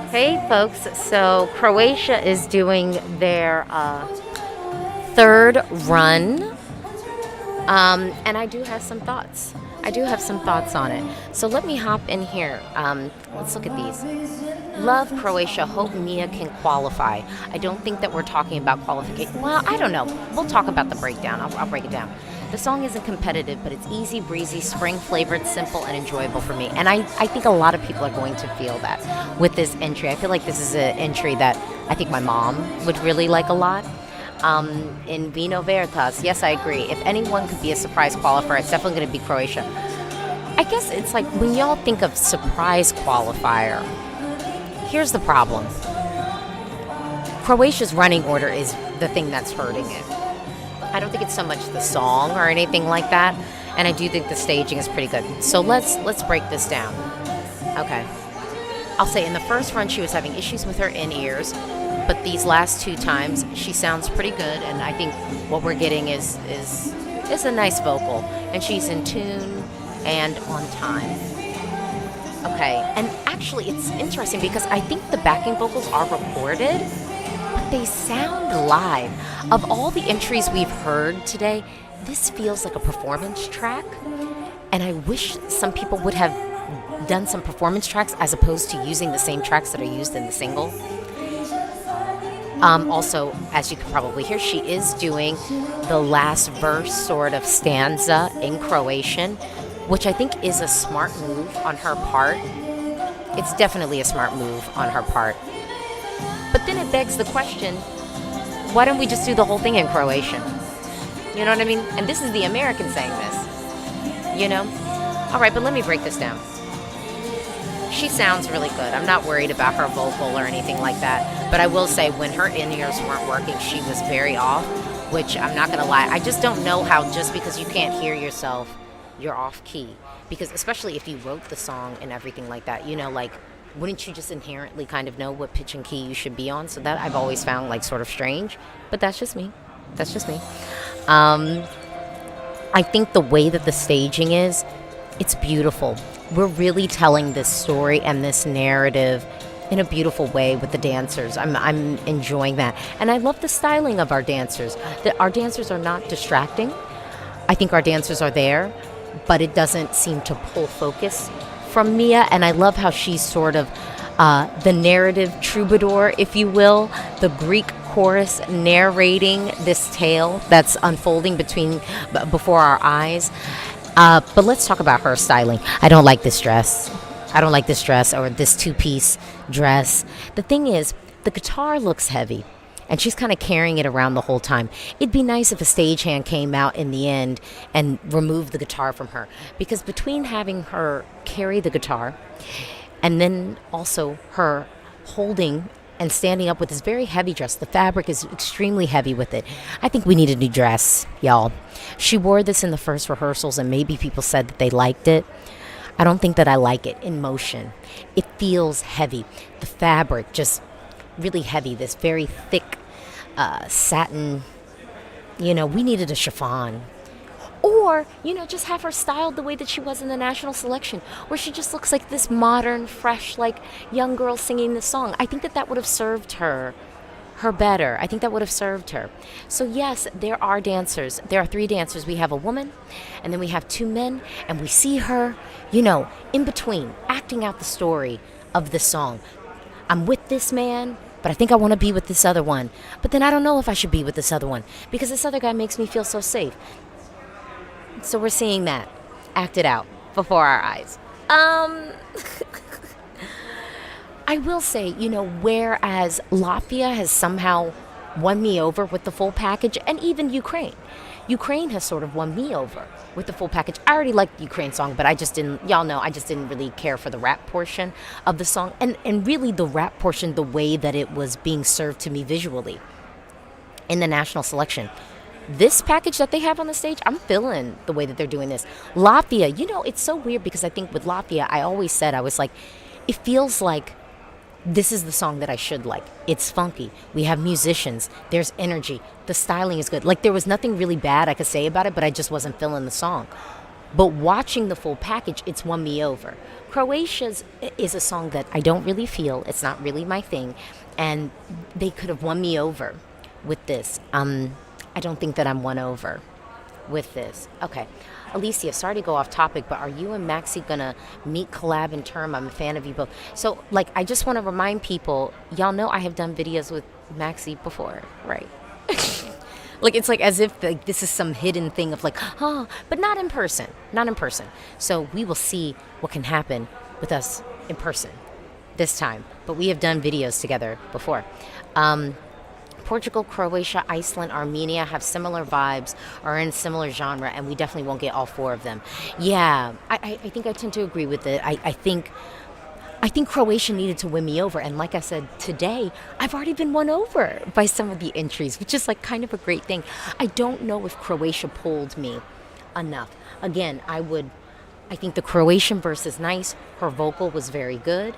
Hey, folks. So Croatia is doing their third run, and I do have some thoughts. I do have some thoughts on it. So let me hop in here. Let's look at these. Love Croatia. Hope Mia can qualify. I don't think that we're talking about qualification. Well, I don't know. We'll talk about the breakdown. I'll break it down. The song isn't competitive, but it's easy, breezy, spring flavored, simple, and enjoyable for me. And I think a lot of people are going to feel that with this entry. I feel like this is an entry that I think my mom would really like a lot. In Vino Veritas, yes, I agree. If anyone could be a surprise qualifier, it's definitely going to be Croatia. I guess it's like when y'all think of surprise qualifier, here's the problem. Croatia's running order is the thing that's hurting it. I don't think it's so much the song or anything like that, and I do think the staging is pretty good. So let's break this down. Okay. I'll say in the first run she was having issues with her in-ears, but these last two times she sounds pretty good, and I think what we're getting is a nice vocal, and she's in tune and on time. Okay, and actually it's interesting because I think the backing vocals are recorded, but they sound live. Of all the entries we've heard today, this feels like a performance track, and I wish some people would have done some performance tracks as opposed to using the same tracks that are used in the single. Also, as you can probably hear, she is doing the last verse sort of stanza in Croatian, which I think is a smart move on her part. It's definitely a smart move on her part. But then it begs the question, why don't we just do the whole thing in Croatian? You know what I mean? And this is the American saying this, you know? All right, but let me break this down. She sounds really good. I'm not worried about her vocal or anything like that. But I will say when her in-ears weren't working, she was very off, which I'm not going to lie. I just don't know how just because you can't hear yourself, you're off key. Because especially if you wrote the song and everything like that, you know, like, wouldn't you just inherently kind of know what pitch and key you should be on? So that I've always found like sort of strange. But that's just me. That's just me. I think the way that the staging is, it's beautiful. We're really telling this story and this narrative in a beautiful way with the dancers. I'm enjoying that. And I love the styling of our dancers. Our dancers are not distracting. I think our dancers are there, but it doesn't seem to pull focus from Mia. And I love how she's sort of the narrative troubadour, if you will, the Greek chorus narrating this tale that's unfolding before our eyes. But let's talk about her styling. I don't like this dress. Or this two-piece dress. The thing is, the guitar looks heavy, and she's kind of carrying it around the whole time. It'd be nice if a stagehand came out in the end and removed the guitar from her, because between having her carry the guitar and then also her holding and standing up with this very heavy dress. The fabric is extremely heavy with it. I think we need a new dress, y'all. She wore this in the first rehearsals, and maybe people said that they liked it. I don't think that I like it in motion. It feels heavy. The fabric, just really heavy. This very thick satin. You know, we needed a chiffon. Or, you know, just have her styled the way that she was in the national selection, where she just looks like this modern, fresh, like, young girl singing the song. I think that would have served her better. I think that would have served her. So, yes, there are dancers. There are 3 dancers. We have a woman, and then we have 2 men, and we see her, you know, in between, acting out the story of the song. I'm with this man, but I think I want to be with this other one. But then I don't know if I should be with this other one, because this other guy makes me feel so safe. So we're seeing that acted out before our eyes. I will say, you know, whereas Latvia has somehow won me over with the full package, and even Ukraine has sort of won me over with the full package. I already liked the Ukraine song, but I just didn't really care for the rap portion of the song, and really the rap portion, the way that it was being served to me visually in the national selection. This package that they have on the stage, I'm feeling the way that they're doing this. Latvia, you know, it's so weird because I think with Latvia, I always said, I was like, it feels like this is the song that I should like. It's funky. We have musicians. There's energy. The styling is good. Like, there was nothing really bad I could say about it, but I just wasn't feeling the song. But watching the full package, it's won me over. Croatia's is a song that I don't really feel. It's not really my thing. And they could have won me over with this. I don't think that I'm won over with this. Okay. Alesia, sorry to go off topic, but are you and Maxi gonna meet, collab, and term? I'm a fan of you both. So, like, I just want to remind people, y'all know I have done videos with Maxi before, right? Like, it's like as if like this is some hidden thing of like, oh, but not in person, not in person. So we will see what can happen with us in person this time. But we have done videos together before. Portugal, Croatia, Iceland, Armenia have similar vibes, are in similar genre, and we definitely won't get all four of them. Yeah, I think I tend to agree with it. I think Croatia needed to win me over, and like I said today, I've already been won over by some of the entries, which is like kind of a great thing. I don't know if Croatia pulled me enough. Again, I think the Croatian verse is nice. Her vocal was very good.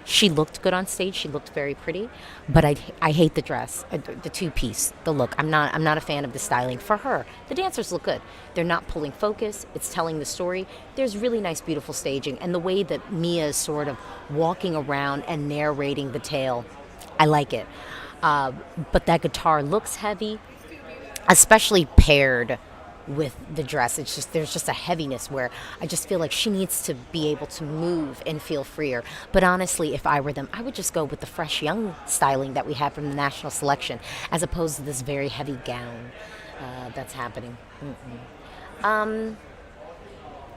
She looked good on stage. She looked very pretty, but I hate the dress, the two-piece, the look. I'm not a fan of the styling for her. The dancers look good. They're not pulling focus. It's telling the story. There's really nice, beautiful staging, and the way that Mia is sort of walking around and narrating the tale, I like it. But that guitar looks heavy, especially paired with the dress. There's just a heaviness where I just feel like she needs to be able to move and feel freer. But honestly, if I were them, I would just go with the fresh young styling that we have from the national selection, as opposed to this very heavy gown that's happening.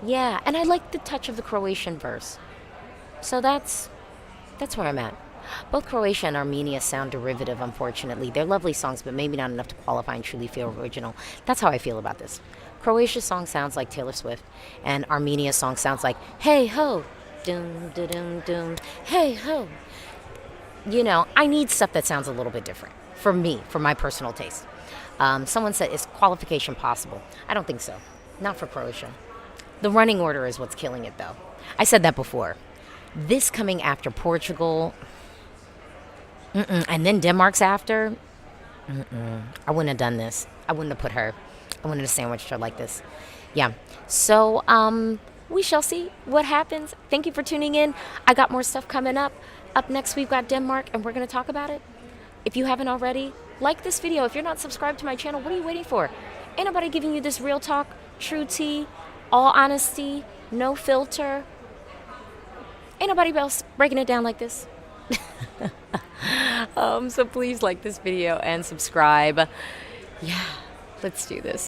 Yeah, and I like the touch of the Croatian verse. So that's where I'm at. Both Croatia and Armenia sound derivative, unfortunately. They're lovely songs, but maybe not enough to qualify and truly feel original. That's how I feel about this. Croatia's song sounds like Taylor Swift, and Armenia's song sounds like, hey ho, doom, da doom, doom, hey ho. You know, I need stuff that sounds a little bit different, for me, for my personal taste. Someone said, is qualification possible? I don't think so. Not for Croatia. The running order is what's killing it, though. I said that before. This coming after Portugal... And then Denmark's after. I wouldn't have done this. I wouldn't have put her. I wouldn't have sandwiched her like this. Yeah. So we shall see what happens. Thank you for tuning in. I got more stuff coming up. Up next, we've got Denmark, and we're going to talk about it. If you haven't already, like this video. If you're not subscribed to my channel, what are you waiting for? Ain't nobody giving you this real talk, true tea, all honesty, no filter. Ain't nobody else breaking it down like this. So please like this video and subscribe. Yeah, let's do this.